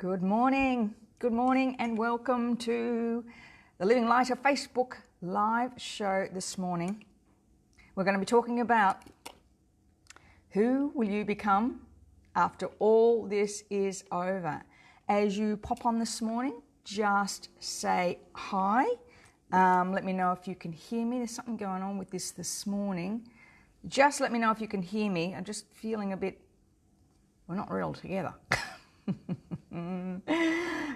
Good morning, and welcome to the Living Lighter Facebook live show this morning. We're going to be talking about who will you become after all this is over. As you pop on this morning, just say hi. Let me know if you can hear me. There's something going on with this morning. Just let me know if you can hear me. I'm just feeling a bit, we're not real together.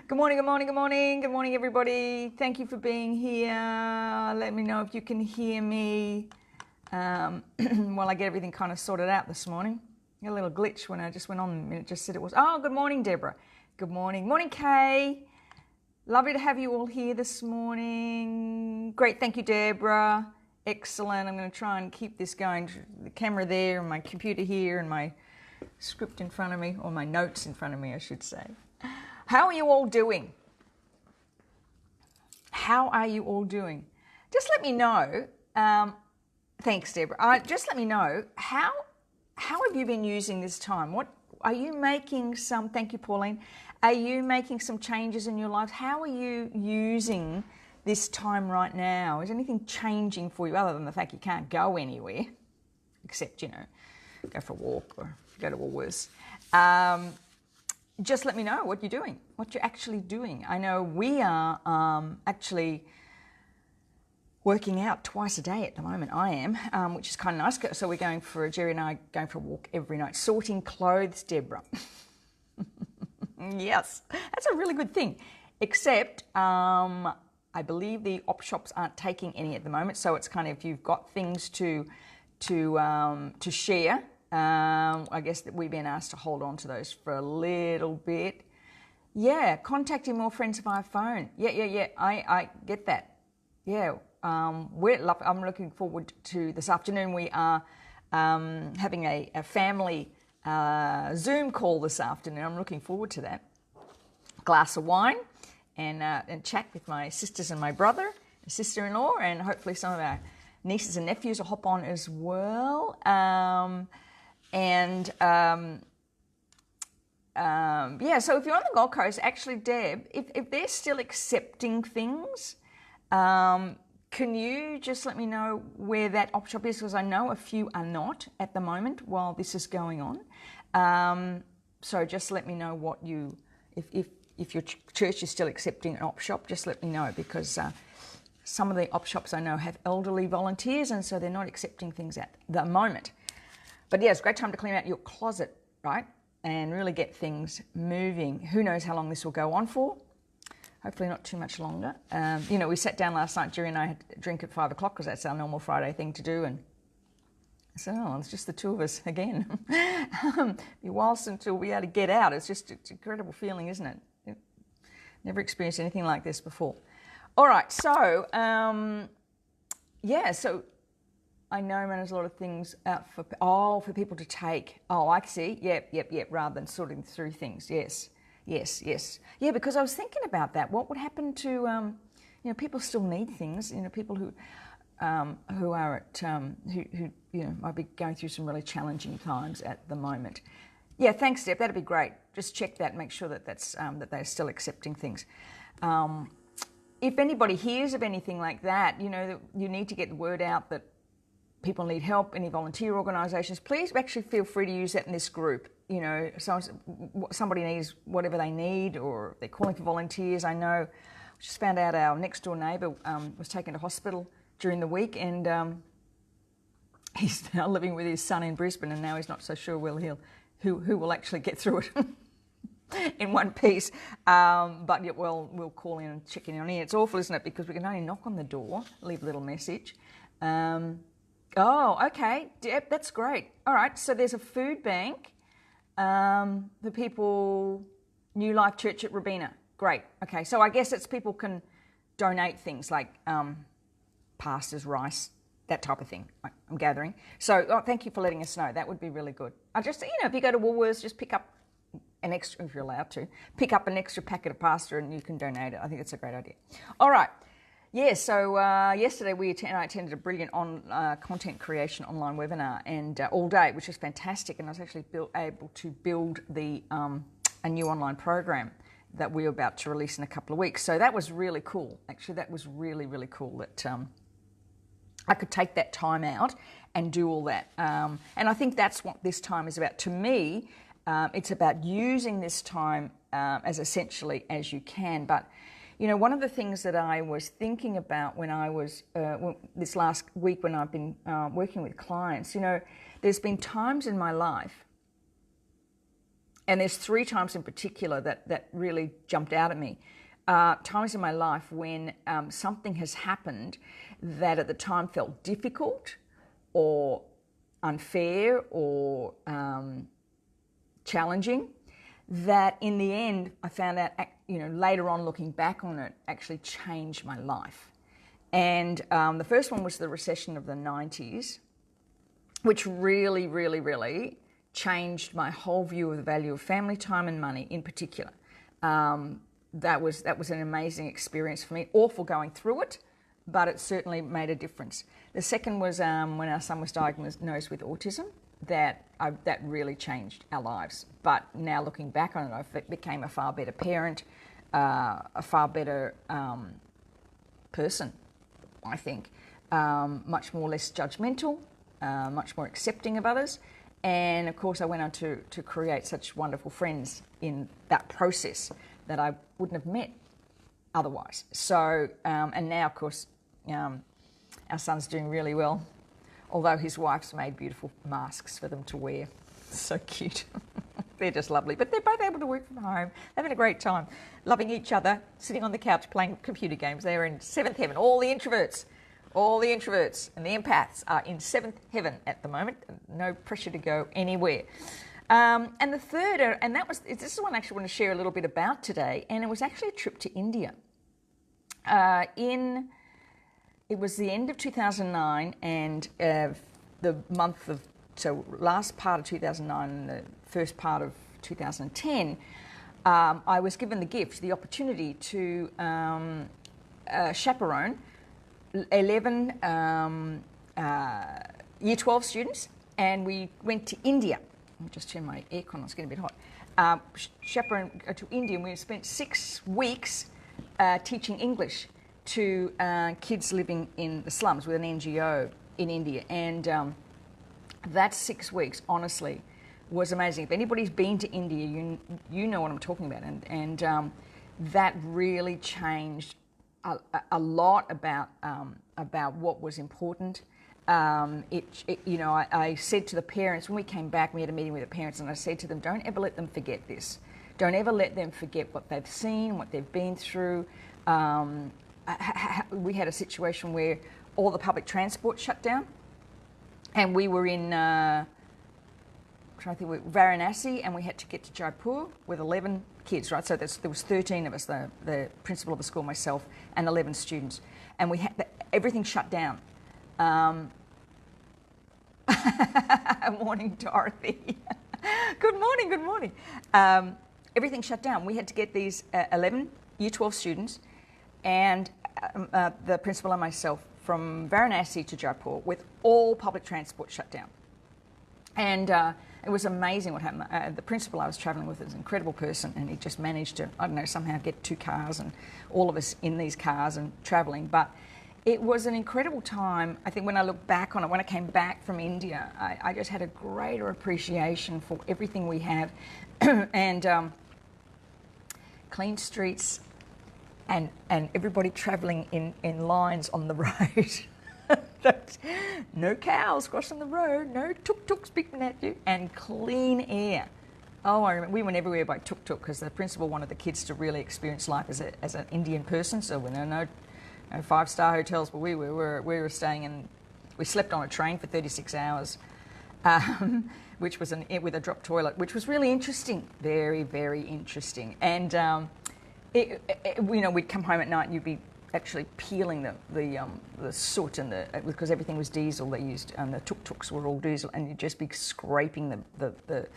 Good morning, everybody. Thank you for being here. Let me know if you can hear me while I get everything kind of sorted out this morning. A little glitch when I just went on and it just said it was. Oh, good morning, Deborah. Good morning. Morning, Kay. Lovely to have you all here this morning. Great, thank you, Deborah. Excellent. I'm going to try and keep this going. The camera there and my computer here and my script in front of me, or my notes in front of me, I should say. How are you all doing? How are you all doing? Just let me know. Thanks, Deborah. Just let me know how have you been using this time? What are you making some? Thank you, Pauline. Are you making some changes in your life? How are you using this time right now? Is anything changing for you other than the fact you can't go anywhere, except go for a walk or go to Woolworths? Just let me know what you're doing, what you're actually doing. I know we are actually working out twice a day at the moment. I am, which is kind of nice. So Jerry and I are going for a walk every night. Sorting clothes, Deborah. Yes, that's a really good thing. Except I believe the op shops aren't taking any at the moment. So it's kind of, if you've got things to share, I guess that we've been asked to hold on to those for a little bit. Yeah, contacting more friends via phone. Yeah. I get that. Yeah, I'm looking forward to this afternoon. We are having a family Zoom call this afternoon. I'm looking forward to that. Glass of wine and chat with my sisters and my brother, and sister-in-law, and hopefully some of our nieces and nephews will hop on as well. So if you're on the Gold Coast, actually, Deb, if they're still accepting things, can you just let me know where that op shop is? Because I know a few are not at the moment while this is going on. So just let me know what if your church is still accepting an op shop, just let me know, because some of the op shops I know have elderly volunteers, and so they're not accepting things at the moment. But yeah, it's a great time to clean out your closet, right? And really get things moving. Who knows how long this will go on for? Hopefully not too much longer. We sat down last night, Jerry and I had a drink at 5 o'clock because that's our normal Friday thing to do. And I said, it's just the two of us again. Be a while until we able to get out. It's just an incredible feeling, isn't it? Never experienced anything like this before. All right, so, so I know there's a lot of things out for people to take. Oh, I see. Yep. Rather than sorting through things. Yes. Yeah, because I was thinking about that. What would happen to, people still need things. People who are at who might be going through some really challenging times at the moment. Yeah, thanks, Deb. That'd be great. Just check that, make sure that that they're still accepting things. If anybody hears of anything like that, you need to get the word out that people need help, any volunteer organisations, please actually feel free to use that in this group. So somebody needs whatever they need, or they're calling for volunteers. I know, just found out our next door neighbour was taken to hospital during the week, and he's now living with his son in Brisbane, and now he's not so sure who will actually get through it in one piece. But yeah, we'll call in and check in on it. It's awful, isn't it? Because we can only knock on the door, leave a little message. Oh, okay, Deb, that's great. All right, so there's a food bank for people, New Life Church at Robina. Great. Okay, so I guess it's people can donate things like pastas, rice, that type of thing, I'm gathering. So thank you for letting us know. That would be really good. I just, if you go to Woolworths, just pick up an extra, if you're allowed to, pick up an extra packet of pasta and you can donate it. I think it's a great idea. All right. Yeah, so yesterday I attended a brilliant content creation online webinar and all day, which was fantastic. And I was actually able to build a new online program that we're about to release in a couple of weeks. So that was really cool. Actually, that was really, really cool that I could take that time out and do all that. And I think that's what this time is about. To me, it's about using this time as essentially as you can. But, you know, one of the things that I was thinking about when I was, this last week when I've been working with clients, you know, there's been times in my life, and there's 3 times in particular that really jumped out at me. Times in my life when something has happened that at the time felt difficult or unfair or challenging, that in the end I found out, you know, later on looking back on it, actually changed my life. And the first one was the recession of the 90s, which really, really, really changed my whole view of the value of family time and money in particular. That was an amazing experience for me. Awful going through it, but it certainly made a difference. The second was when our son was diagnosed with autism. That really changed our lives. But now looking back on it, I became a far better parent, a far better person, I think. Much more less judgmental, much more accepting of others. And of course, I went on to create such wonderful friends in that process that I wouldn't have met otherwise. So, and now, of course, our son's doing really well, although his wife's made beautiful masks for them to wear. So cute. They're just lovely. But they're both able to work from home, having a great time, loving each other, sitting on the couch playing computer games. They're in 7th heaven. All the introverts and the empaths are in 7th heaven at the moment. No pressure to go anywhere. And the third, and this is one I actually want to share a little bit about today, and it was actually a trip to India. It was the end of 2009 and the month of, so last part of 2009 and the first part of 2010, I was given the opportunity to chaperone 11 Year 12 students, and we went to India. Let me just turn my aircon on, it's getting a bit hot. Chaperone to India, and we spent 6 weeks teaching English to kids living in the slums with an NGO in India. And that 6 weeks, honestly, was amazing. If anybody's been to India, you know what I'm talking about. And that really changed a lot about what was important. You know, I said to the parents, when we came back, we had a meeting with the parents, and I said to them, don't ever let them forget this. Don't ever let them forget what they've seen, what they've been through. We had a situation where all the public transport shut down, and we were in Varanasi, and we had to get to Jaipur with 11 kids, right? So there was 13 of us, the principal of the school, myself, and 11 students, and we had everything shut down. Morning, Dorothy. Good morning. Everything shut down. We had to get these 11 Year 12 students and the principal and myself from Varanasi to Jaipur with all public transport shut down. And it was amazing what happened. The principal I was travelling with is an incredible person, and he just managed to, I don't know, somehow get 2 cars and all of us in these cars and travelling. But it was an incredible time. I think when I look back on it, when I came back from India, I just had a greater appreciation for everything we have. And clean streets and everybody travelling in lines on the road. No cows crossing the road, no tuk-tuks beeping at you, and clean air. Oh, I remember we went everywhere by tuk-tuk because the principal wanted the kids to really experience life as an Indian person. So we no 5-star hotels, but we were staying in. We slept on a train for 36 hours, which was with a drop toilet, which was really interesting, very, very interesting. And you know, we'd come home at night and you'd be actually peeling the soot and because everything was diesel they used, and the tuk-tuks were all diesel, and you'd just be scraping the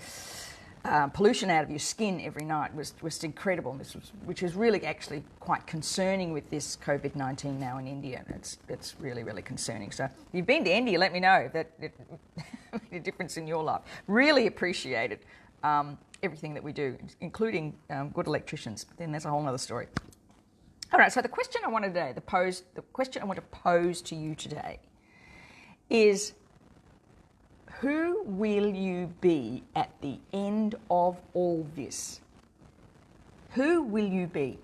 pollution out of your skin every night. Was incredible. Which is really actually quite concerning with this COVID-19 now in India. It's really, really concerning. So if you've been to India, let me know if that made a difference in your life. Really appreciate it. everything that we do, including good electricians. But then there's a whole other story. All right, so the question I want to pose to you today is, who will you be at the end of all this? Who will you be?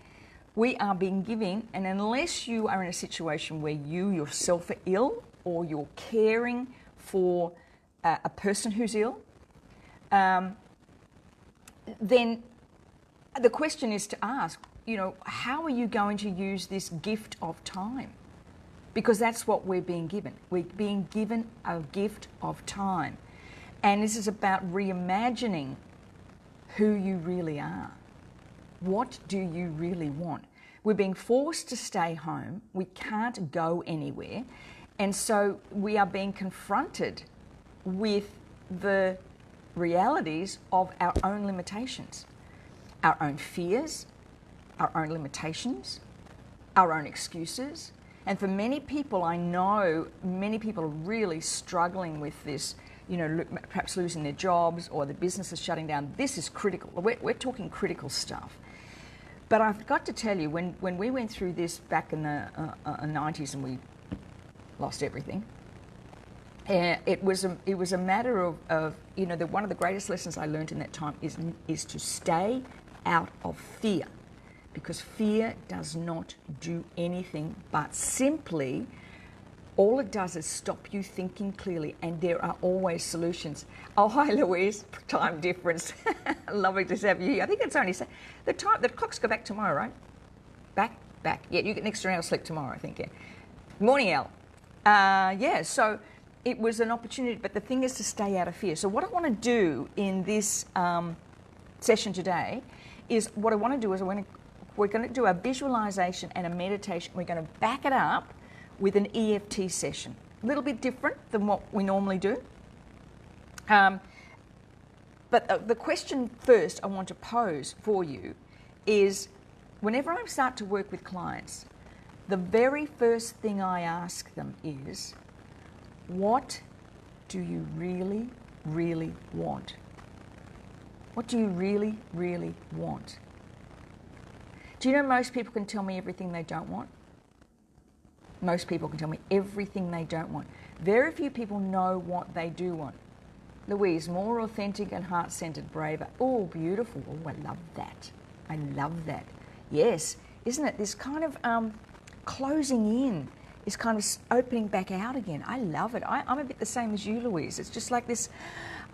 We are being given, and unless you are in a situation where you yourself are ill or you're caring for a person who's ill, then the question is to ask, how are you going to use this gift of time? Because that's what we're being given. We're being given a gift of time. And this is about reimagining who you really are. What do you really want? We're being forced to stay home. We can't go anywhere. And so we are being confronted with the realities of our own limitations, our own fears, our own limitations, our own excuses. And for many people, I know many people are really struggling with this, perhaps losing their jobs or the business is shutting down. This is critical. We're talking critical stuff. But I've got to tell you, when we went through this back in the 90s and we lost everything, it was a matter of one of the greatest lessons I learned in that time is to stay out of fear. Because fear does not do anything but simply, all it does is stop you thinking clearly, and there are always solutions. Oh, hi Louise, time difference. Lovely to have you here. I think it's only the clocks go back tomorrow, right? Back. Yeah, you get an extra hour's sleep tomorrow, I think. Yeah. Morning, Elle. So it was an opportunity, but the thing is to stay out of fear. So what I want to do in this session today is we're going to do a visualization and a meditation. We're going to back it up with an EFT session. A little bit different than what we normally do. But the question first I want to pose for you is, whenever I start to work with clients, the very first thing I ask them is, what do you really, really want? What do you really, really want? Do you know most people can tell me everything they don't want? Most people can tell me everything they don't want. Very few people know what they do want. Louise, more authentic and heart-centered, braver. Oh, beautiful. Oh, I love that. I love that. Yes, isn't it? This kind of closing in is kind of opening back out again. I love it. I'm a bit the same as you, Louise. It's just like this,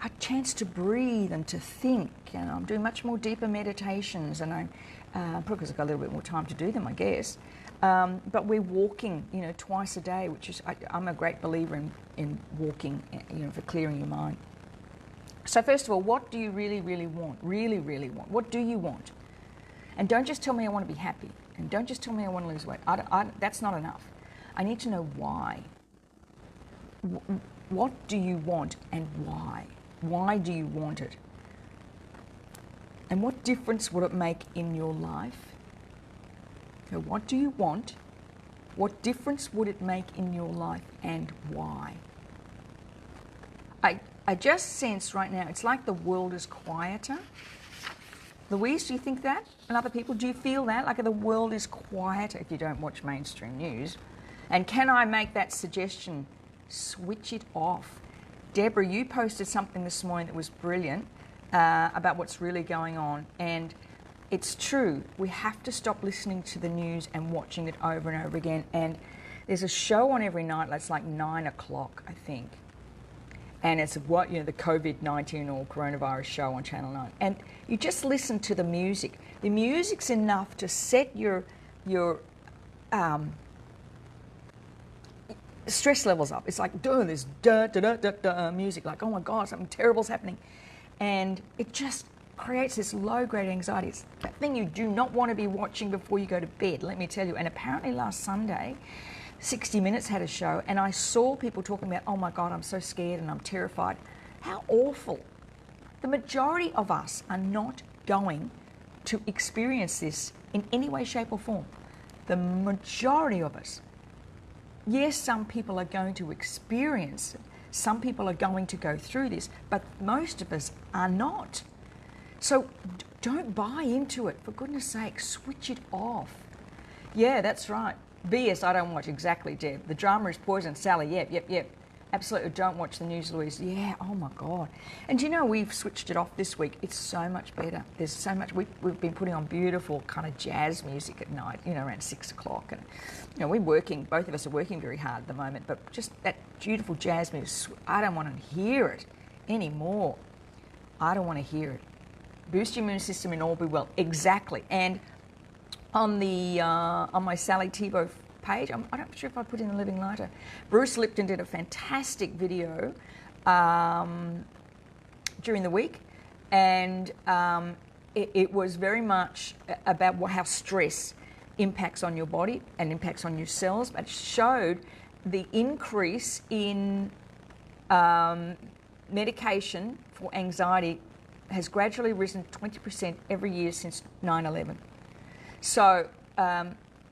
a chance to breathe and to think. And I'm doing much more deeper meditations, and probably because I've got a little bit more time to do them, I guess. But we're walking, twice a day, which is, I'm a great believer in walking, for clearing your mind. So first of all, what do you really, really want? Really, really want? What do you want? And don't just tell me I want to be happy. And don't just tell me I want to lose weight. That's not enough. I need to know why. What do you want and why? Why do you want it? And what difference would it make in your life? So what do you want? What difference would it make in your life, and why? I just sense right now, it's like the world is quieter. Louise, do you think that? And other people, do you feel that? Like the world is quieter if you don't watch mainstream news. And can I make that suggestion? Switch it off. Deborah, you posted something this morning that was brilliant about what's really going on. And it's true. We have to stop listening to the news and watching it over and over again. And there's a show on every night. It's like 9 o'clock, I think. And it's the COVID-19 or coronavirus show on Channel 9. And you just listen to the music. The music's enough to set your stress levels up. It's like doing this music, like, oh my God, something terrible's happening. And it just creates this low-grade anxiety. It's that thing you do not want to be watching before you go to bed, let me tell you. And apparently last Sunday, 60 Minutes had a show, and I saw people talking about, oh my God, I'm so scared and I'm terrified. How awful. The majority of us are not going to experience this in any way, shape or form. The majority of us. Yes, some people are going to experience it. Some people are going to go through this, but most of us are not. So don't buy into it. For goodness sake, switch it off. Yeah, that's right. BS I don't watch. Exactly, Deb. The drama is poison. Sally, yep. Absolutely don't watch the news, Louise. Yeah, oh my God. And you know, we've switched it off this week. It's so much better. There's so much, we've been putting on beautiful kind of jazz music at night, you know, around 6 o'clock. And, you know, we're working, both of us are working very hard at the moment, but just that beautiful jazz music, I don't want to hear it anymore. I don't want to hear it. Boost your immune system and all be well. Exactly. And on the on my Sally Tebow page, I'm not sure if I put in the living lighter. Bruce Lipton did a fantastic video during the week, and it was very much about how stress impacts on your body and impacts on your cells, but it showed the increase in medication for anxiety has gradually risen 20% every year since 9/11. So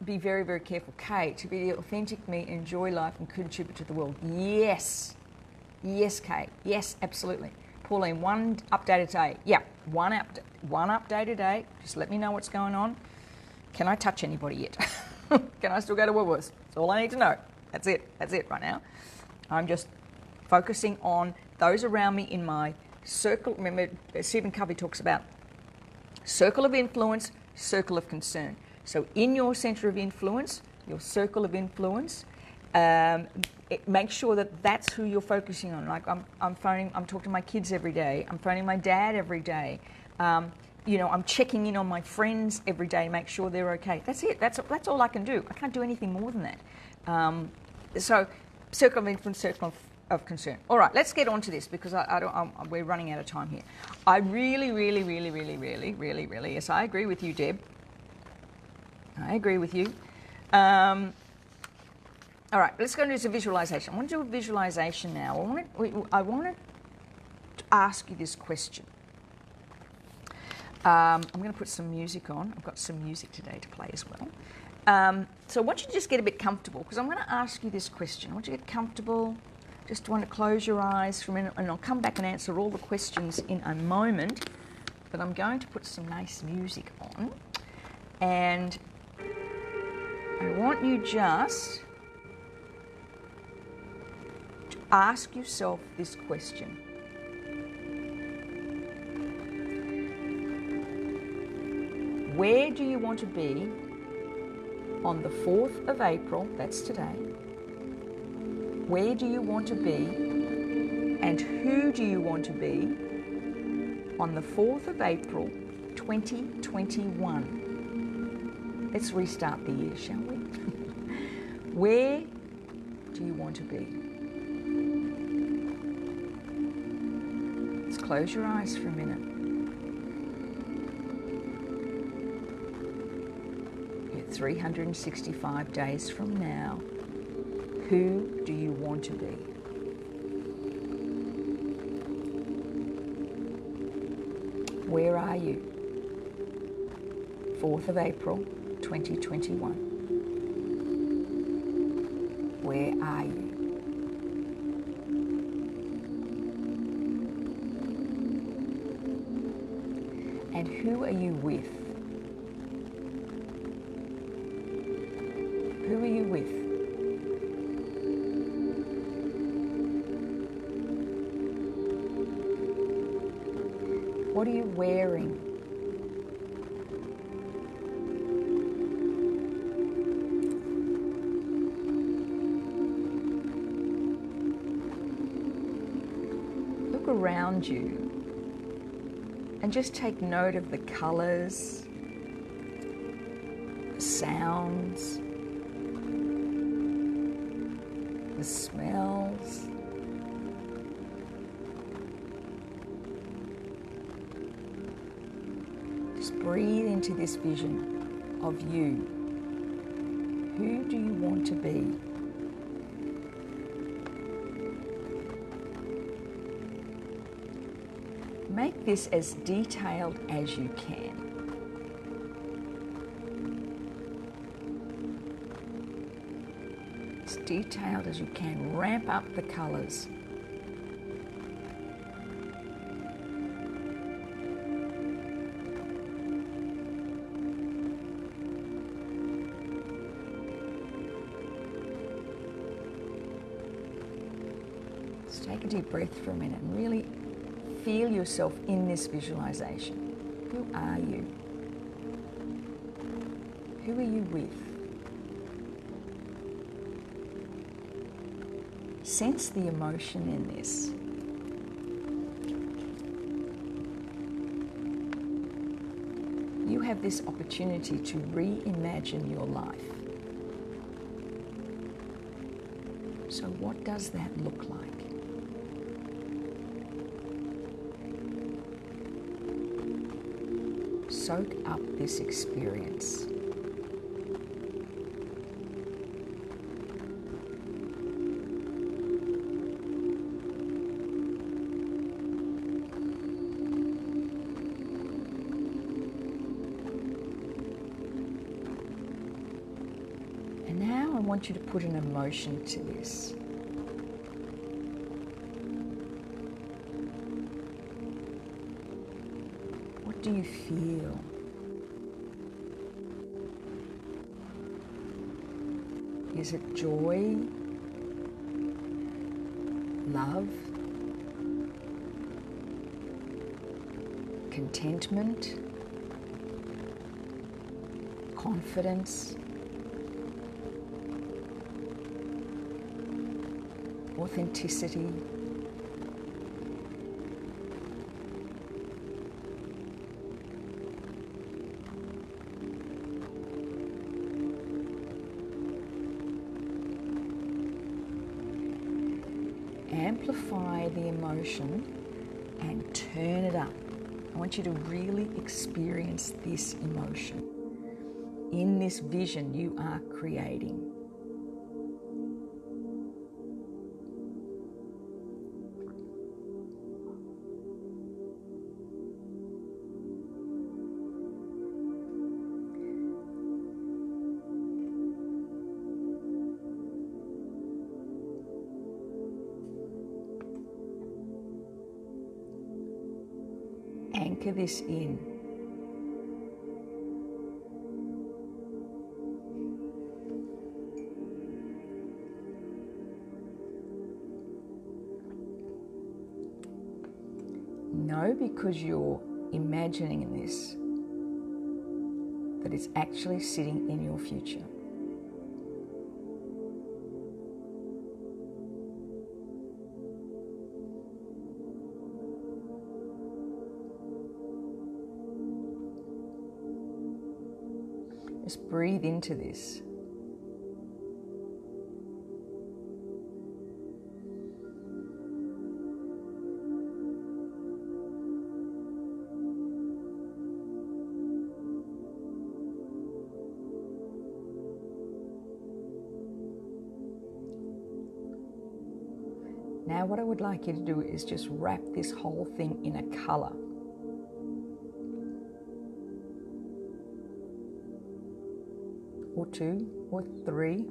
be very, very careful. Kay, to be the authentic me, enjoy life and contribute to the world. Yes. Yes, Kay. Yes, absolutely. Pauline, one update a day. Yeah, one update a day. Just let me know what's going on. Can I touch anybody yet? Can I still go to Woolworths? That's all I need to know. That's it. That's it right now. I'm just focusing on those around me in my circle. Remember, Stephen Covey talks about circle of influence, circle of concern. So in your center of influence, your circle of influence, make sure that that's who you're focusing on. Like I'm talking to my kids every day. I'm phoning my dad every day. You know, I'm checking in on my friends every day, make sure they're okay. That's it. That's all I can do. I can't do anything more than that. So circle of influence, circle of concern. All right, let's get on to this because we're running out of time here. I really, yes, I agree with you, Deb. I agree with you. All right, let's go into some visualization. I want to do a visualization now. I want to ask you this question. I'm going to put some music on. I've got some music today to play as well. So I want you to just get a bit comfortable because I'm going to ask you this question. I want you to get comfortable. Just want to close your eyes for a minute and I'll come back and answer all the questions in a moment. But I'm going to put some nice music on. And I want you just to ask yourself this question. Where do you want to be on the 4th of April, that's today? Where do you want to be and who do you want to be on the 4th of April, 2021? Let's restart the year, shall we? Where do you want to be? Let's close your eyes for a minute. 365 days from now, who do you want to be? Where are you? 4th of April, 2021. Where are you? And who are you with? Who are you with? What are you wearing? Look around you and just take note of the colours, the sounds, the smells. Just breathe into this vision of you. Who do you want to be? Make this as detailed as you can. As detailed as you can. Ramp up the colours. Take a deep breath for a minute and really feel yourself in this visualization. Who are you? Who are you with? Sense the emotion in this. You have this opportunity to reimagine your life. So what does that look like? Soak up this experience. And now I want you to put an emotion to this. What do you feel? Is it joy? Love? Contentment? Confidence? Authenticity? Amplify the emotion and turn it up. I want you to really experience this emotion in this vision you are creating. Anchor this in. Know, because you're imagining this, that it's actually sitting in your future. Just breathe into this. Now what I would like you to do is just wrap this whole thing in a color. Or two, or three,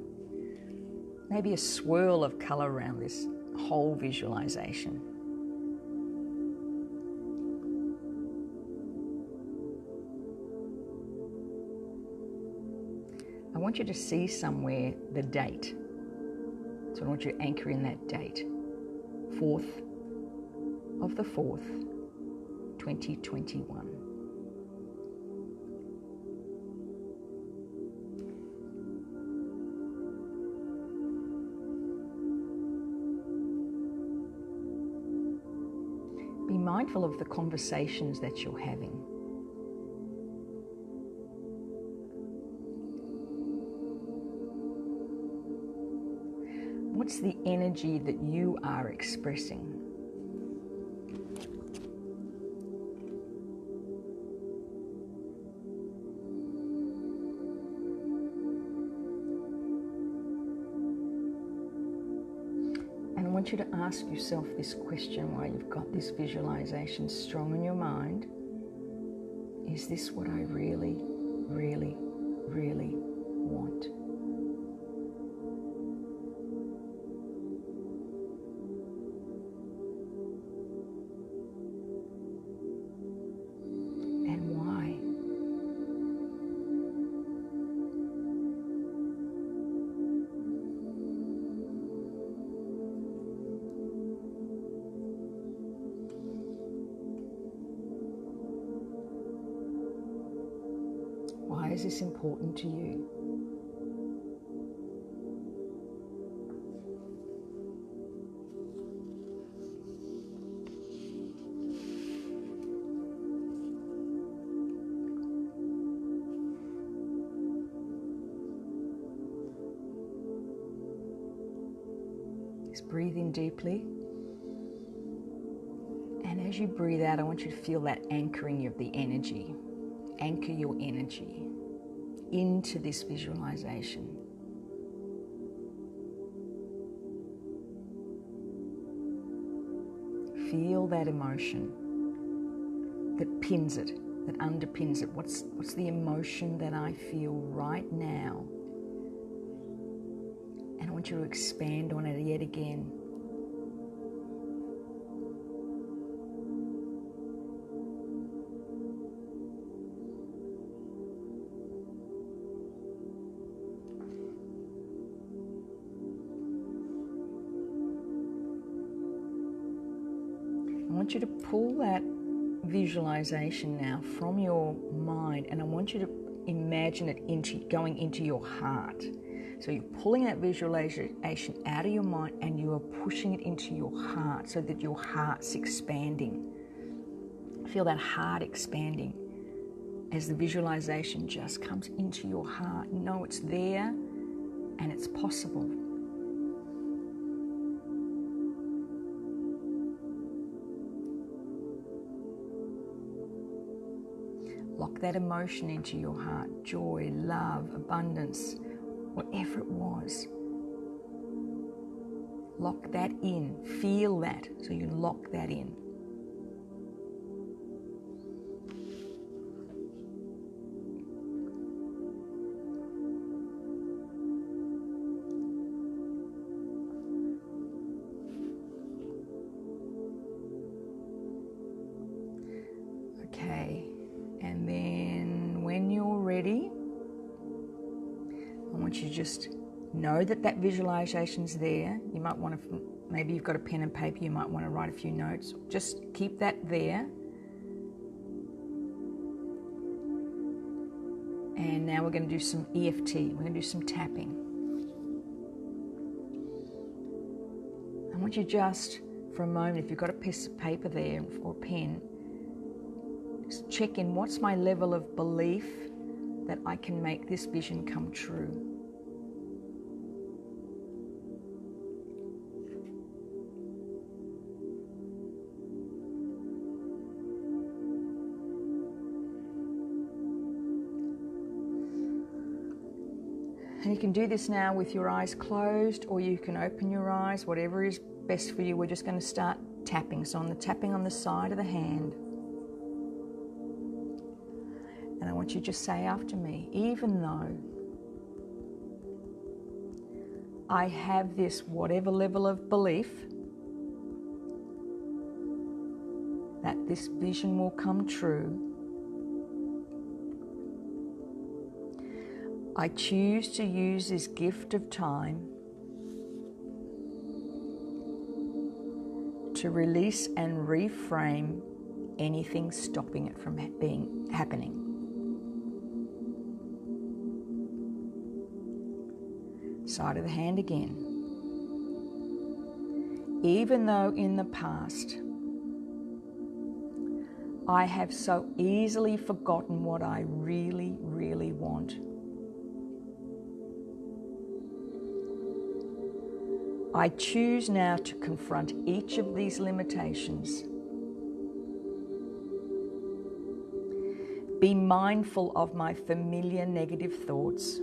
maybe a swirl of color around this whole visualization. I want you to see somewhere the date. So I want you to anchor in that date. 4th of the 4th, 2021. Be mindful of the conversations that you're having. What's the energy that you are expressing? And I want you to ask yourself this question while you've got this visualization strong in your mind. Is this what I really, really, really want? And why? is this important to you? Just breathe in deeply. And as you breathe out, I want you to feel that anchoring of the energy. Anchor your energy into this visualization. Feel that emotion that pins it, that underpins it. What's the emotion that I feel right now? And I want you to expand on it yet again. I want you to pull that visualization now from your mind, and I want you to imagine it going into your heart. So you're pulling that visualization out of your mind and you are pushing it into your heart so that your heart's expanding. Feel that heart expanding as the visualization just comes into your heart. Know it's there and it's possible. Lock that emotion into your heart. Joy, love, abundance, whatever it was. Lock that in. Feel that. So you lock that in. Okay. And then when you're ready, I want you to just know that that visualization's there. You might want to, maybe you've got a pen and paper, you might want to write a few notes. Just keep that there. And now we're going to do some EFT. We're going to do some tapping. I want you just, for a moment, if you've got a piece of paper there or a pen, just check in, what's my level of belief that I can make this vision come true? And you can do this now with your eyes closed, or you can open your eyes, whatever is best for you. We're just going to start tapping. So on the tapping on the side of the hand. And I want you to just say after me, even though I have this whatever level of belief that this vision will come true, I choose to use this gift of time to release and reframe anything stopping it from happening. Side of the hand again. Even though in the past I have so easily forgotten what I really, really want, I choose now to confront each of these limitations. Be mindful of my familiar negative thoughts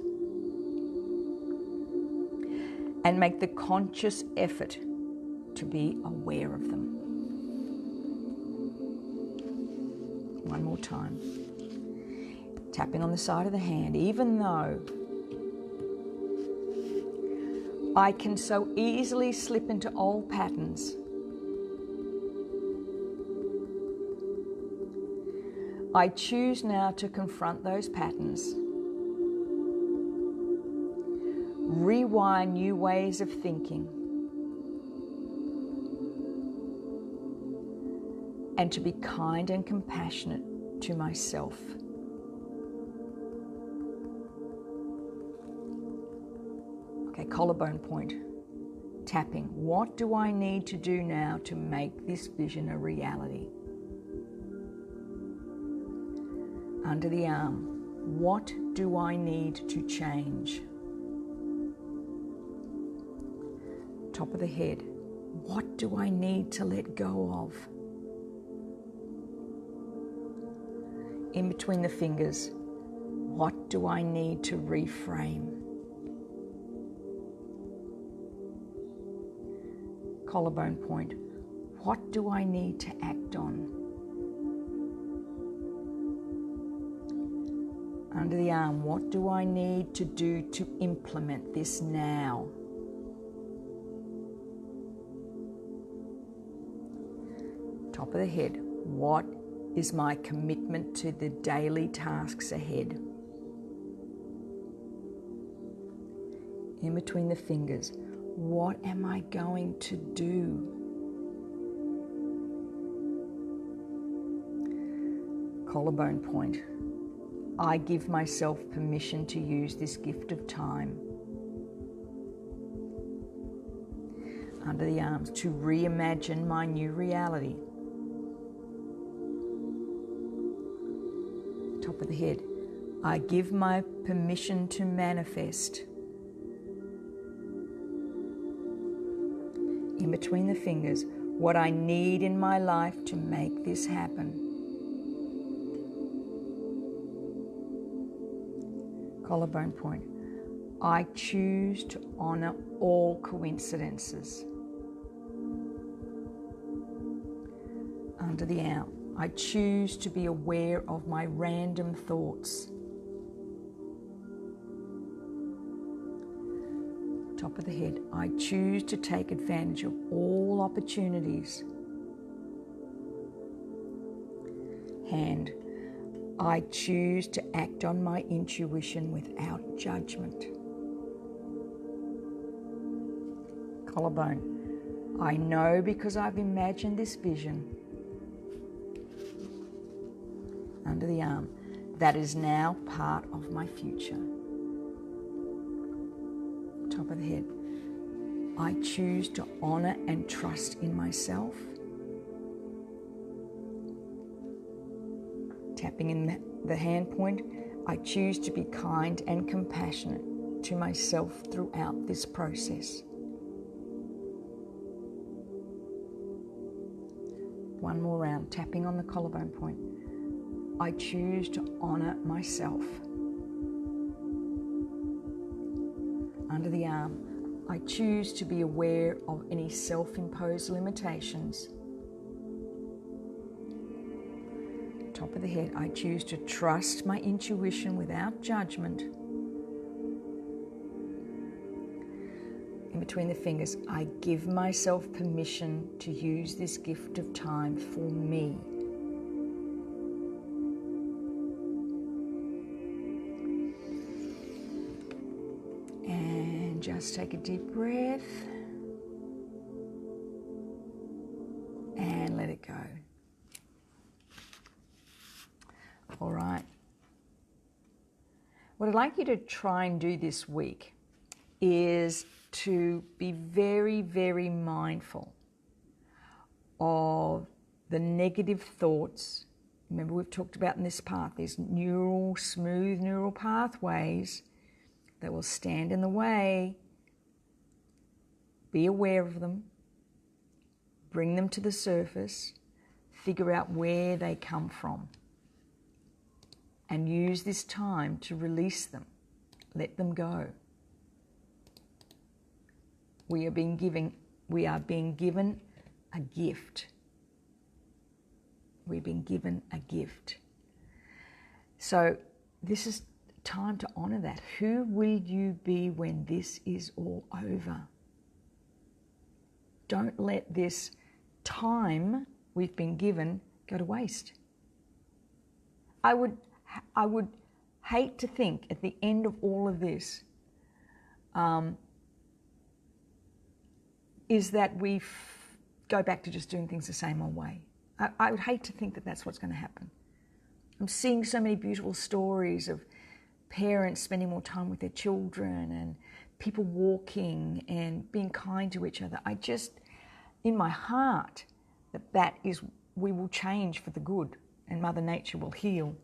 and make the conscious effort to be aware of them. One more time. Tapping on the side of the hand. Even though I can so easily slip into old patterns, I choose now to confront those patterns, rewire new ways of thinking, and to be kind and compassionate to myself. Okay, collarbone point. Tapping. What do I need to do now to make this vision a reality? Under the arm. What do I need to change? Top of the head. What do I need to let go of? In between the fingers. What do I need to reframe? Collarbone point. What do I need to act on? Under the arm, what do I need to do to implement this now? Top of the head, what is my commitment to the daily tasks ahead? In between the fingers, what am I going to do? Collarbone point. I give myself permission to use this gift of time. Under the arms, to reimagine my new reality. Top of the head, I give my permission to manifest. In between the fingers, what I need in my life to make this happen. Collarbone point. I choose to honor all coincidences. Under the arm, I choose to be aware of my random thoughts. Top of the head, I choose to take advantage of all opportunities. Hand, I choose to act on my intuition without judgment. Collarbone, I know because I've imagined this vision. Under the arm, that is now part of my future. Top of the head, I choose to honor and trust in myself. Tapping in the hand point, I choose to be kind and compassionate to myself throughout this process. One more round, tapping on the collarbone point. I choose to honor myself. Under the arm, I choose to be aware of any self-imposed limitations. Top of the head, I choose to trust my intuition without judgment. In between the fingers, I give myself permission to use this gift of time for me. And just take a deep breath and let it go. All right. What I'd like you to try and do this week is to be very, very mindful of the negative thoughts. Remember, we've talked about in this path, there's smooth neural pathways that will stand in the way. Be aware of them. Bring them to the surface. Figure out where they come from. And use this time to release them. Let them go. We are being given a gift. We've been given a gift. So this is time to honor that. Who will you be when this is all over? Don't let this time we've been given go to waste. I would hate to think at the end of all of this is that we go back to just doing things the same old way. I would hate to think that that's what's going to happen. I'm seeing so many beautiful stories of parents spending more time with their children and people walking and being kind to each other. I just, in my heart, that is, we will change for the good and Mother Nature will heal.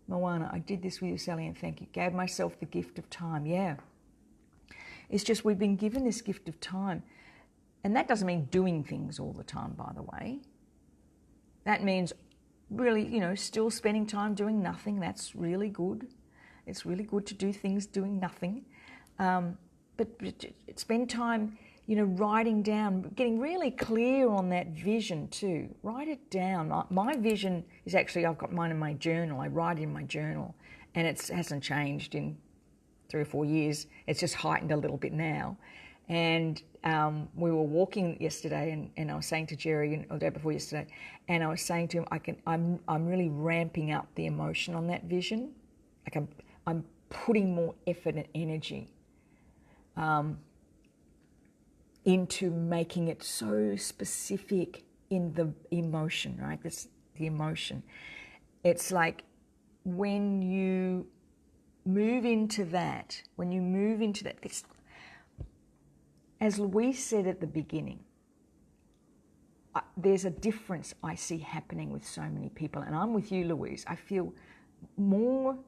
Moana, I did this with you, Sally, and thank you. Gave myself the gift of time. Yeah. It's just we've been given this gift of time. And that doesn't mean doing things all the time, by the way. That means really, still spending time doing nothing. That's really good. It's really good to do things doing nothing. But spend time, writing down, getting really clear on that vision too. Write it down. My vision is actually, I've got mine in my journal. I write it in my journal, and it hasn't changed in 3 or 4 years. It's just heightened a little bit now. And we were walking yesterday, and I was saying to Jerry, or the day before yesterday, and I was saying to him, I'm really ramping up the emotion on that vision. Like I'm putting more effort and energy into making it so specific in the emotion, right? That's the emotion. It's like when you move into that, this, as Louise said at the beginning, there's a difference I see happening with so many people. And I'm with you, Louise. I feel more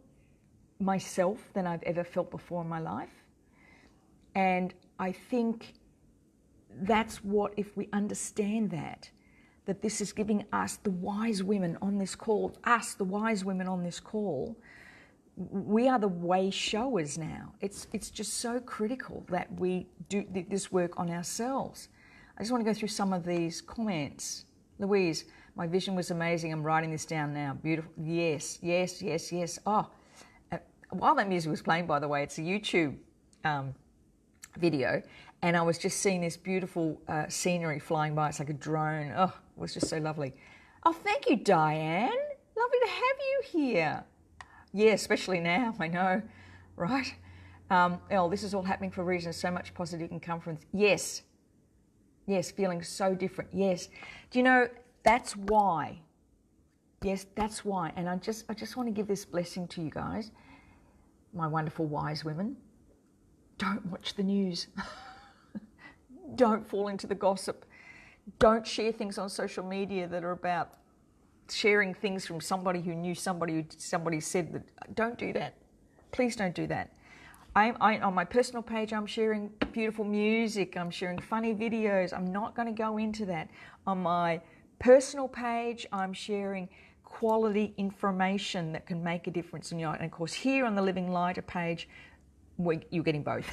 myself than I've ever felt before in my life. And I think that's what, if we understand that this is giving us, the wise women on this call, we are the way showers now. It's just so critical that we do this work on ourselves. I just want to go through some of these comments. Louise, my vision was amazing. I'm writing this down now. Beautiful. Yes. Oh, while that music was playing, by the way, it's a YouTube video, and I was just seeing this beautiful scenery flying by. It's like a drone. Oh, it was just so lovely. Oh, thank you, Diane. Lovely to have you here. Yeah, especially now, I know, right? This is all happening for a reason. So much positive can come from this. Yes, feeling so different. Yes. Do you know, that's why. Yes, that's why. And I just want to give this blessing to you guys, my wonderful wise women. Don't watch the news. Don't fall into the gossip. Don't share things on social media that are about sharing things from somebody who knew somebody who somebody said that. Don't do that. Please don't do that. I on my personal page, I'm sharing beautiful music. I'm sharing funny videos. I'm not going to go into that. On my personal page, I'm sharing quality information that can make a difference in your. And of course, here on the Living Lighter page, you're getting both.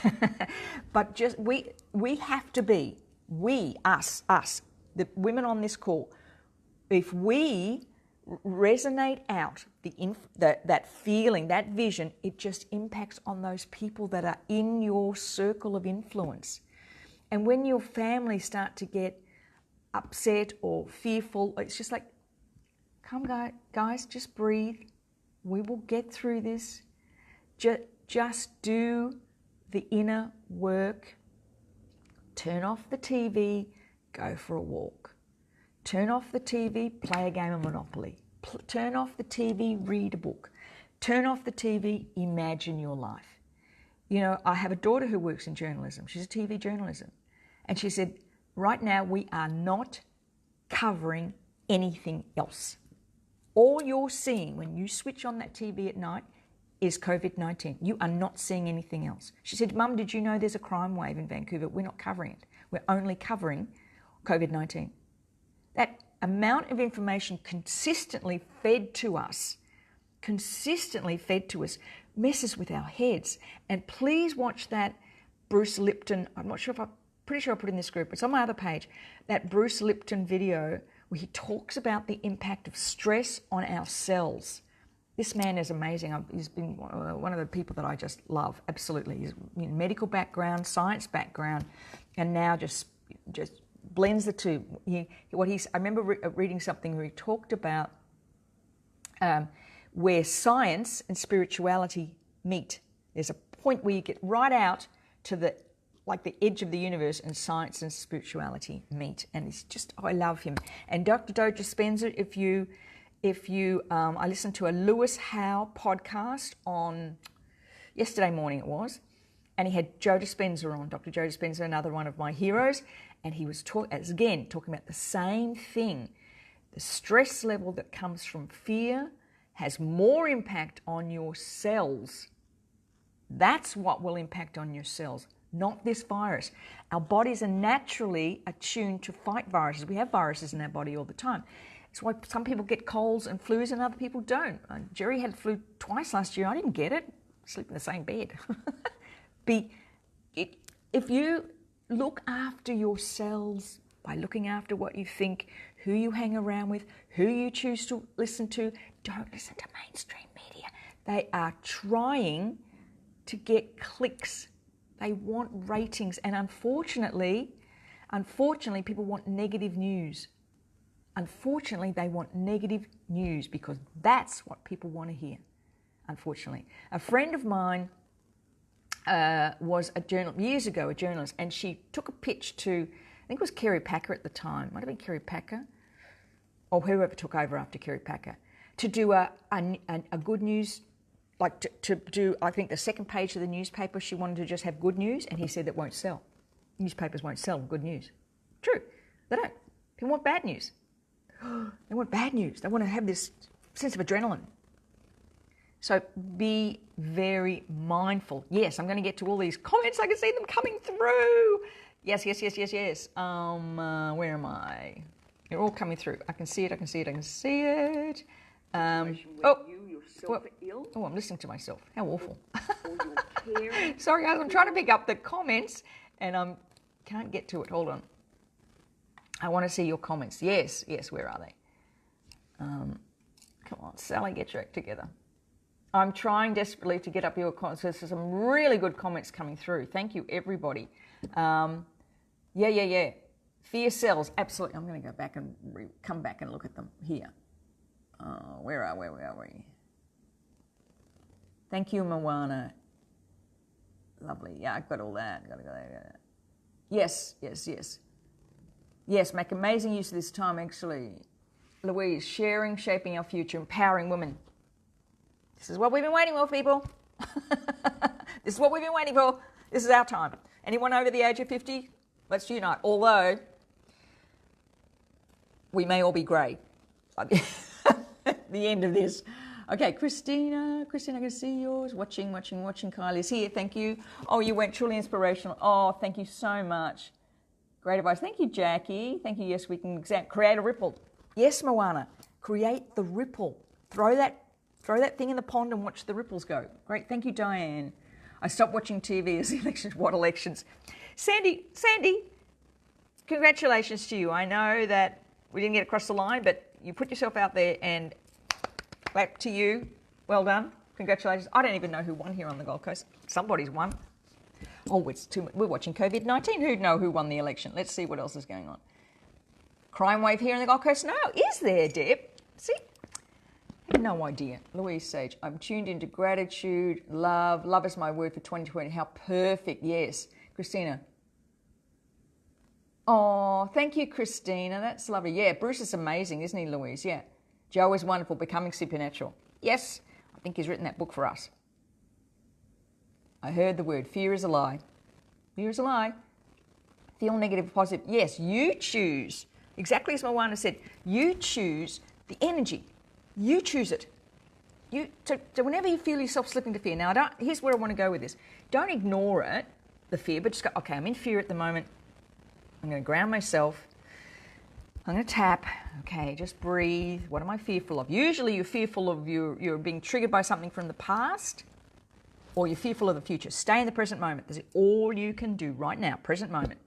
But just we have to be, us, the women on this call. If we resonate out that feeling, that vision, it just impacts on those people that are in your circle of influence. And when your family start to get upset or fearful, it's just like, come guys, just breathe. We will get through this. Just do the inner work. Turn off the TV, go for a walk. Turn off the TV, play a game of Monopoly. Turn off the TV, read a book. Turn off the TV, imagine your life. I have a daughter who works in journalism. She's a TV journalism. And she said, right now we are not covering anything else. All you're seeing when you switch on that TV at night is COVID-19. You are not seeing anything else. She said, Mum, did you know there's a crime wave in Vancouver? We're not covering it. We're only covering COVID-19. That amount of information consistently fed to us messes with our heads. And please watch that Bruce Lipton, pretty sure I put it in this group, it's on my other page, that Bruce Lipton video where he talks about the impact of stress on our cells. This man is amazing. He's been one of the people that I just love, absolutely. He's medical background, science background, and now just blends the two. I remember reading something where he talked about where science and spirituality meet. There's a point where you get right out to the edge of the universe, and science and spirituality meet. And it's just, I love him. And Dr. Joe Dispenza, I listened to a Lewis Howe podcast on yesterday morning it was, and he had Joe Dispenza on, Dr. Joe Dispenza, another one of my heroes, and he was talking about the same thing. The stress level that comes from fear has more impact on your cells. That's what will impact on your cells, not this virus. Our bodies are naturally attuned to fight viruses. We have viruses in our body all the time. It's why some people get colds and flus and other people don't. Jerry had flu twice last year. I didn't get it. Sleep in the same bed. If you look after your cells by looking after what you think, who you hang around with, who you choose to listen to, don't listen to mainstream media. They are trying to get clicks. They want ratings. And unfortunately, people want negative news. Unfortunately, they want negative news because that's what people want to hear, unfortunately. A friend of mine was years ago a journalist, and she took a pitch to, I think it was Kerry Packer at the time, might have been Kerry Packer, or whoever took over after Kerry Packer, to do a good news, like to do, I think, the second page of the newspaper. She wanted to just have good news, and he said that won't sell. Newspapers won't sell good news. True, they don't. People want bad news. They want bad news. They want to have this sense of adrenaline. So be very mindful. Yes, I'm going to get to all these comments. I can see them coming through. Yes. Where am I? They're all coming through. I can see it. I'm listening to myself. How awful. Sorry, guys. I'm trying to pick up the comments and I can't get to it. Hold on. I want to see your comments. Yes, where are they? Come on, Sally, get your act together. I'm trying desperately to get up your comments. There's some really good comments coming through. Thank you, everybody. Yeah. Fear cells, absolutely. I'm going to go back and come back and look at them here. Where are we? Thank you, Moana. Lovely. Yeah, I've got all that. Got that. Yes. Yes, make amazing use of this time, actually. Louise, sharing, shaping our future, empowering women. This is what we've been waiting for, people. This is what we've been waiting for. This is our time. Anyone over the age of 50? Let's unite. Although, we may all be grey at the end of this. Okay, Christina, I can see yours. Watching. Kylie's here. Thank you. Oh, you went truly inspirational. Oh, thank you so much. Great advice. Thank you, Jackie. Thank you. Yes, we can create a ripple. Yes, Moana. Create the ripple. Throw that thing in the pond and watch the ripples go. Great. Thank you, Diane. I stopped watching TV as the elections. What elections? Sandy, congratulations to you. I know that we didn't get across the line, but you put yourself out there and clap to you. Well done. Congratulations. I don't even know who won here on the Gold Coast. Somebody's won. Oh, we're watching COVID-19. Who'd know who won the election? Let's see what else is going on. Crime wave here in the Gold Coast? No. Is there, Deb? See? I have no idea. Louise Sage, I'm tuned into gratitude, love. Love is my word for 2020. How perfect. Yes. Christina. Oh, thank you, Christina. That's lovely. Yeah, Bruce is amazing, isn't he, Louise? Yeah. Joe is wonderful, becoming supernatural. Yes, I think he's written that book for us. I heard the word, fear is a lie. Fear is a lie. Feel negative or positive. Yes, you choose. Exactly as Moana said, you choose the energy. You choose it. So whenever you feel yourself slipping to fear, now here's where I want to go with this. Don't ignore it, the fear, but just go, okay, I'm in fear at the moment. I'm going to ground myself. I'm going to tap. Okay, just breathe. What am I fearful of? Usually you're fearful of you're being triggered by something from the past, or you're fearful of the future. Stay in the present moment. This is all you can do right now, present moment.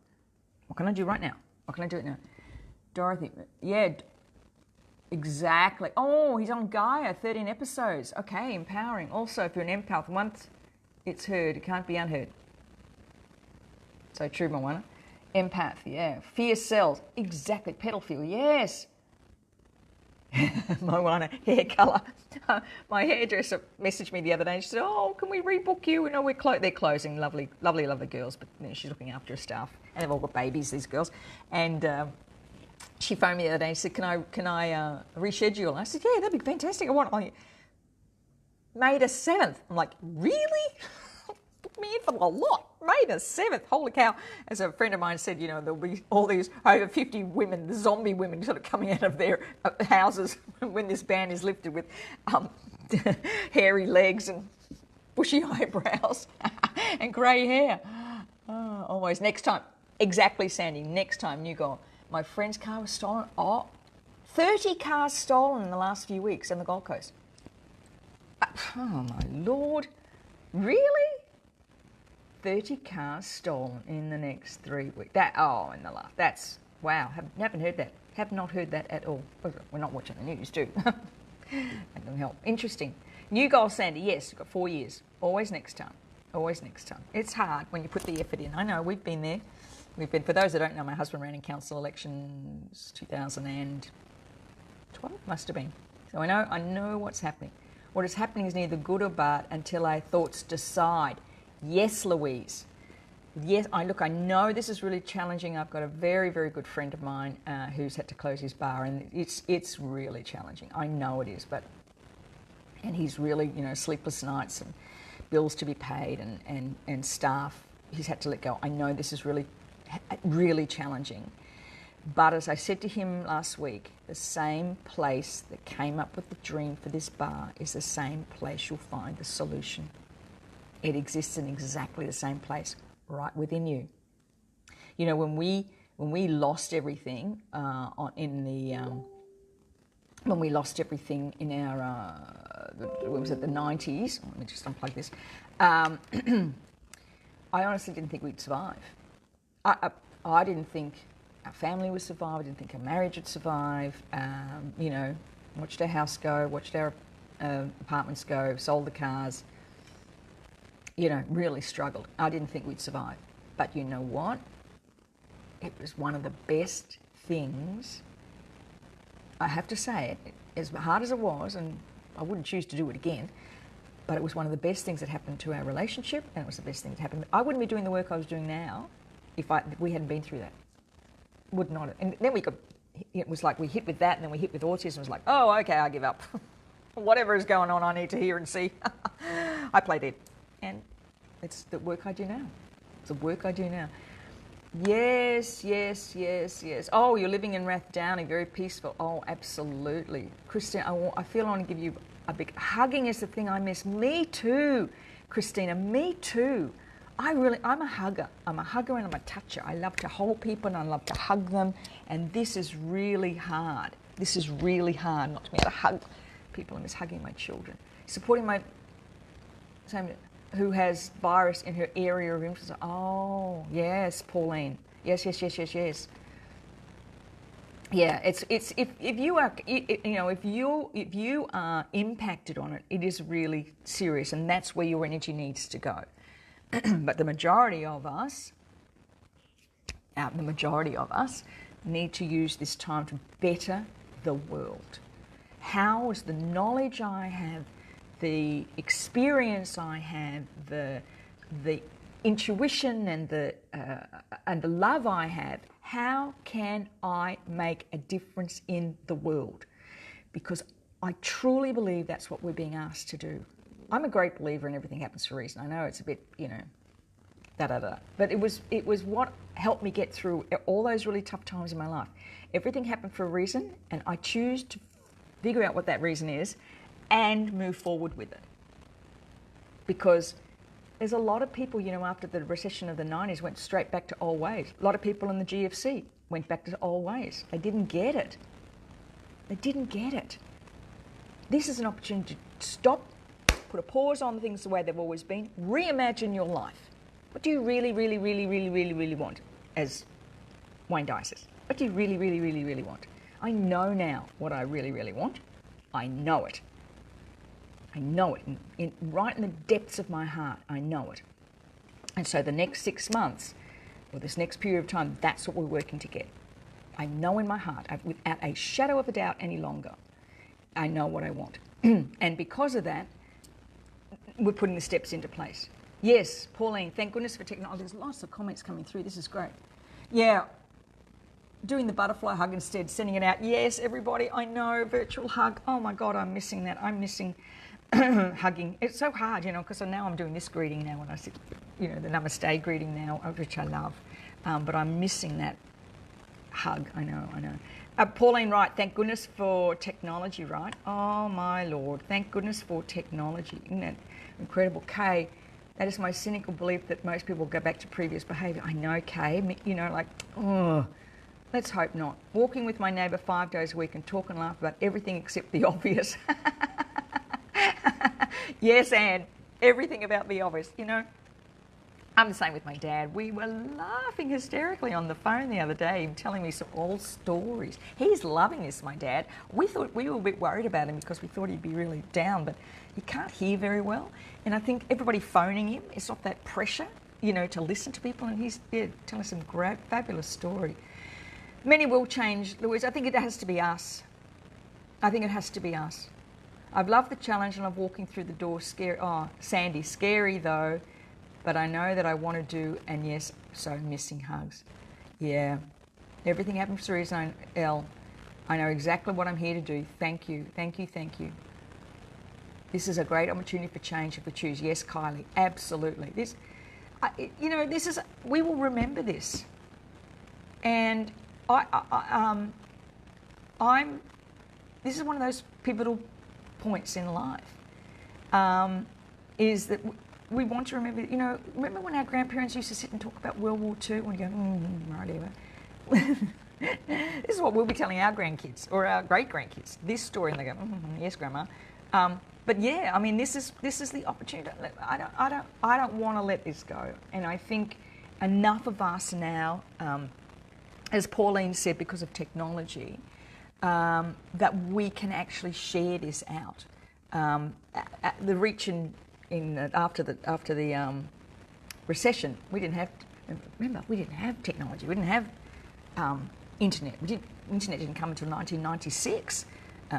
What can I do right now? What can I do it now? Dorothy, yeah, exactly. Oh, he's on Gaia, 13 episodes. Okay, empowering. Also, if you're an empath, once it's heard, it can't be unheard. So true, Moana. Empath, yeah. Fear cells, exactly. Pedal feel, yes. Moana, hair colour. My hairdresser messaged me the other day and she said, oh, can we rebook you? You know, they're closing. Lovely girls, but you know, she's looking after her staff. And they've all got babies, these girls. And she phoned me the other day and said, can I reschedule? I said, yeah, that'd be fantastic. I want May the 7th. I'm like, really? me in for the lot. May the 7th, holy cow. As a friend of mine said, you know, there'll be all these over 50 women, the zombie women sort of coming out of their houses when this ban is lifted with hairy legs and bushy eyebrows and grey hair. Oh, always. Next time. Exactly, Sandy. Next time you go, my friend's car was stolen. 30 cars stolen in the last few weeks on the Gold Coast. Oh, my Lord. Really? 30 cars stolen in the next 3 weeks. That's, wow. Haven't heard that. Have not heard that at all. We're not watching the news, too. That doesn't help. Interesting. New goal, Sandy. Yes, you've got 4 years. Always next time. Always next time. It's hard when you put the effort in. I know, we've been there. For those that don't know, my husband ran in council elections 2012, must have been. So I know what's happening. What is happening is neither good or bad until our thoughts decide. Yes, Louise. Yes, I know this is really challenging. I've got a very, very good friend of mine who's had to close his bar, and it's really challenging. I know it is, and he's really, sleepless nights and bills to be paid and staff he's had to let go. I know this is really, really challenging. But as I said to him last week, the same place that came up with the dream for this bar is the same place you'll find the solution. It exists in exactly the same place, right within you. You know, when we lost everything when we lost everything in our when was it, the 90s? Let me just unplug this. I honestly didn't think we'd survive. I didn't think our family would survive. I didn't think our marriage would survive. Watched our house go, watched our apartments go, sold the cars. Really struggled. I didn't think we'd survive. But you know what? It was one of the best things, I have to say it, as hard as it was, and I wouldn't choose to do it again, but it was one of the best things that happened to our relationship, and it was the best thing that happened. I wouldn't be doing the work I was doing now if we hadn't been through that. Would not have. And then it was like we hit with that, and then we hit with autism. It was like, oh, okay, I give up. Whatever is going on, I need to hear and see. I play dead. And it's the work I do now. It's the work I do now. Yes. Oh, you're living in Rathdowney, very peaceful. Oh, absolutely. Christine, I feel I want to give you a big... Hugging is the thing I miss. Me too, Christina, me too. I'm a hugger. I'm a hugger and I'm a toucher. I love to hold people and I love to hug them. And this is really hard. This is really hard not to be able to hug people. I miss hugging my children. Supporting my... who has virus in her area of influence. Oh, yes, Pauline. Yes. Yeah, it's if you are if you are impacted on it, it is really serious, and that's where your energy needs to go. But the majority of us need to use this time to better the world. How is the knowledge I have, the experience I have, the intuition and the love I have, how can I make a difference in the world? Because I truly believe that's what we're being asked to do. I'm a great believer in everything happens for a reason. I know it's a bit, but it was what helped me get through all those really tough times in my life. Everything happened for a reason, and I choose to figure out what that reason is and move forward with it. Because there's a lot of people, after the recession of the 90s, went straight back to old ways. A lot of people in the GFC went back to old ways. They didn't get it. This is an opportunity to stop, put a pause on things the way they've always been, reimagine your life. What do you really, really, really, really, really, really want? As Wayne Dyer says, what do you really, really, really, really want? I know now what I really, really want. I know it. Right in the depths of my heart, I know it. And so the next 6 months, or this next period of time, that's what we're working to get. I know in my heart, without a shadow of a doubt any longer, I know what I want. And because of that, we're putting the steps into place. Yes, Pauline, thank goodness for technology. There's lots of comments coming through. This is great. Yeah, doing the butterfly hug instead, sending it out. Yes, everybody, I know, virtual hug. Oh my God, I'm missing that. I'm missing hugging. It's so hard, because now I'm doing this greeting now when I sit, the namaste greeting now, which I love. But I'm missing that hug. I know. Pauline, right, thank goodness for technology, right? Oh, my Lord, thank goodness for technology. Isn't that incredible? Kay, that is my cynical belief that most people go back to previous behaviour. I know, Kay, let's hope not. Walking with my neighbour 5 days a week and talk and laugh about everything except the obvious. Yes, Anne, everything about the obvious, I'm the same with my dad. We were laughing hysterically on the phone the other day, him telling me some old stories. He's loving this, my dad. We were a bit worried about him because we thought he'd be really down, but he can't hear very well. And I think everybody phoning him, it's not that pressure, to listen to people. And he's telling some great, fabulous story. Many will change, Louise. I think it has to be us. I've loved the challenge and I'm walking through the door. Scary. Oh, Sandy, scary though. But I know that I want to do, and yes, so missing hugs. Yeah, everything happens for a reason, Elle. I know exactly what I'm here to do. Thank you. This is a great opportunity for change if we choose. Yes, Kylie, absolutely. We will remember this. And this is one of those pivotal points in life, is that we want to remember, remember when our grandparents used to sit and talk about World War II? When you go, right. This is what we'll be telling our grandkids or our great-grandkids, this story, and they go, yes, Grandma. But yeah, I mean, this is the opportunity. I don't want to let this go. And I think enough of us now, as Pauline said, because of technology, that we can actually share this out. The reach after the recession, we didn't have technology. We didn't have internet. Internet didn't come until 1996.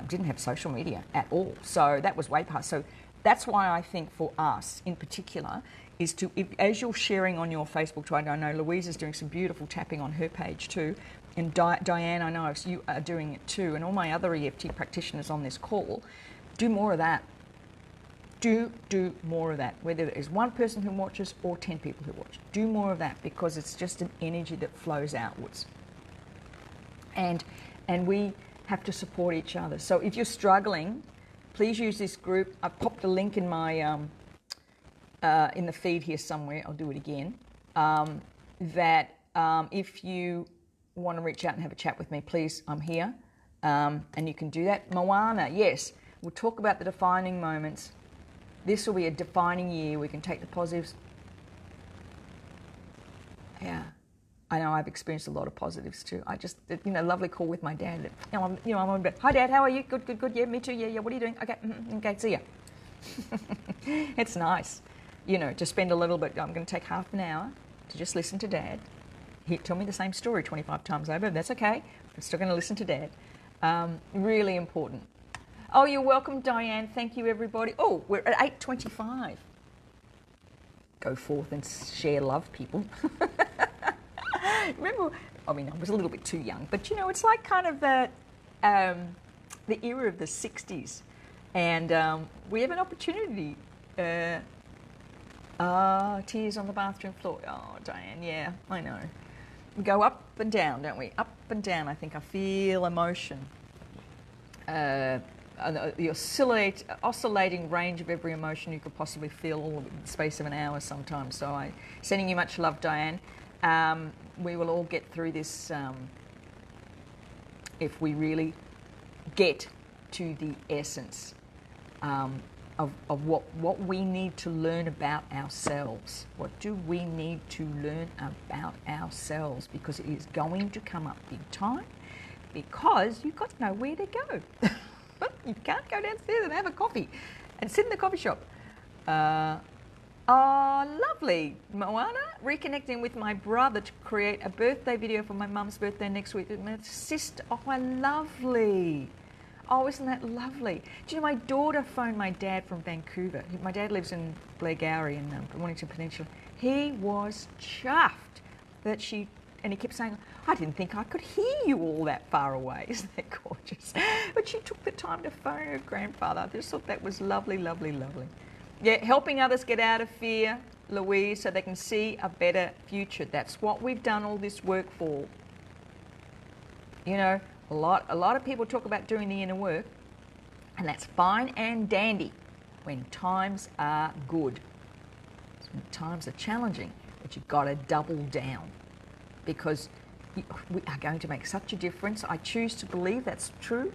Didn't have social media at all. So that was way past. So that's why I think for us in particular is to, as you're sharing on your Facebook, I know Louise is doing some beautiful tapping on her page too, and Diane, I know you are doing it too, and all my other EFT practitioners on this call, do more of that. Do more of that, whether it is one person who watches or 10 people who watch. Do more of that because it's just an energy that flows outwards. And we have to support each other. So if you're struggling, please use this group. I've popped a link in my in the feed here somewhere. I'll do it again. If you want to reach out and have a chat with me, please, I'm here. And you can do that. Moana, yes, we'll talk about the defining moments. This will be a defining year. We can take the positives. Yeah, I know I've experienced a lot of positives too. I just, lovely call with my dad. I'm on bed. Hi, Dad. How are you? Good. Yeah, me too. Yeah. What are you doing? Okay. See ya. It's nice, to spend a little bit. I'm going to take half an hour to just listen to Dad. He'll tell me the same story 25 times over. That's okay. I'm still going to listen to Dad. Really important. Oh, you're welcome, Diane. Thank you, everybody. Oh, we're at 8:25. Go forth and share love, people. Remember, I was a little bit too young, but it's like kind of the era of the 60s. And we have an opportunity. Tears on the bathroom floor. Oh, Diane, yeah, I know. We go up and down, don't we? Up and down. I think I feel emotion. The oscillating range of every emotion you could possibly feel all in the space of an hour sometimes. So I'm sending you much love, Diane. We will all get through this if we really get to the essence of what we need to learn about ourselves. What do we need to learn about ourselves? Because it is going to come up big time, because you've got to know where to go. You can't go downstairs and have a coffee and sit in the coffee shop. Oh, lovely. Moana, reconnecting with my brother to create a birthday video for my mum's birthday next week. My sister, oh, lovely. Oh, isn't that lovely? Do you know my daughter phoned my dad from Vancouver? My dad lives in Blairgowrie in Mornington Peninsula. He was chuffed that she and he kept saying, I didn't think I could hear you all that far away. Isn't that gorgeous? But she took the time to phone her grandfather. I just thought that was lovely, lovely, lovely. Yeah, helping others get out of fear, Louise, so they can see a better future. That's what we've done all this work for. You know, a lot of people talk about doing the inner work, and that's fine and dandy when times are good. When times are challenging, but you've got to double down, because we are going to make such a difference. I choose to believe that's true,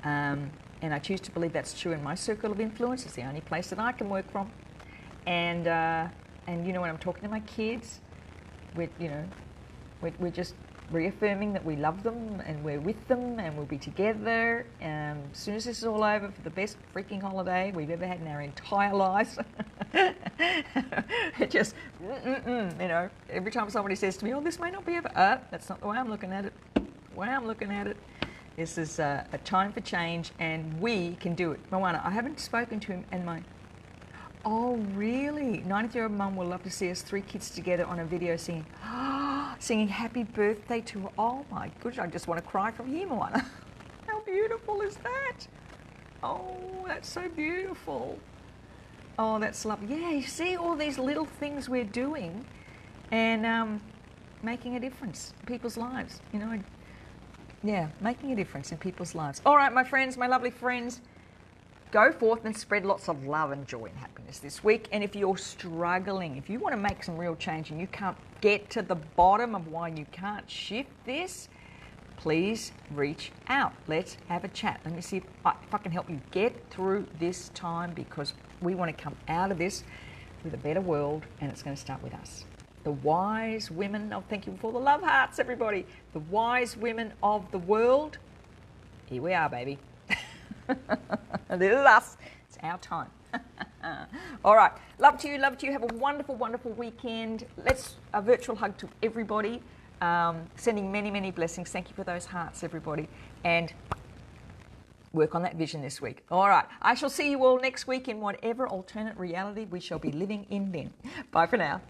and I choose to believe that's true in my circle of influence. It's the only place that I can work from. And you know, when I'm talking to my kids, we're we're just reaffirming that we love them and we're with them and we'll be together. As soon as this is all over, for the best freaking holiday we've ever had in our entire lives. It just, you know, every time somebody says to me, oh, this may not be ever, that's not the way I'm looking at it. The way I'm looking at it, this is a time for change, and we can do it. Moana, I haven't spoken to him, and oh, really? 93-year-old mum will love to see us 3 kids together on a video singing, singing happy birthday to her. Oh my goodness, I just want to cry from here, Moana. How beautiful is that? Oh, that's so beautiful. Oh, that's lovely. Yeah, you see all these little things we're doing and making a difference in people's lives, you know. Yeah, making a difference in people's lives. All right, my friends, my lovely friends, go forth and spread lots of love and joy and happiness this week. And if you're struggling, if you want to make some real change and you can't get to the bottom of why you can't shift this, please reach out. Let's have a chat. Let me see if I can help you get through this time, because we want to come out of this with a better world, and it's going to start with us. The wise women, thank you for the love hearts, everybody. The wise women of the world, here we are, baby. This is us. It's our time. All right. Love to you. Love to you. Have a wonderful, wonderful weekend. A virtual hug to everybody. Sending many, many blessings. Thank you for those hearts, everybody. And work on that vision this week. All right. I shall see you all next week in whatever alternate reality we shall be living in then. Bye for now.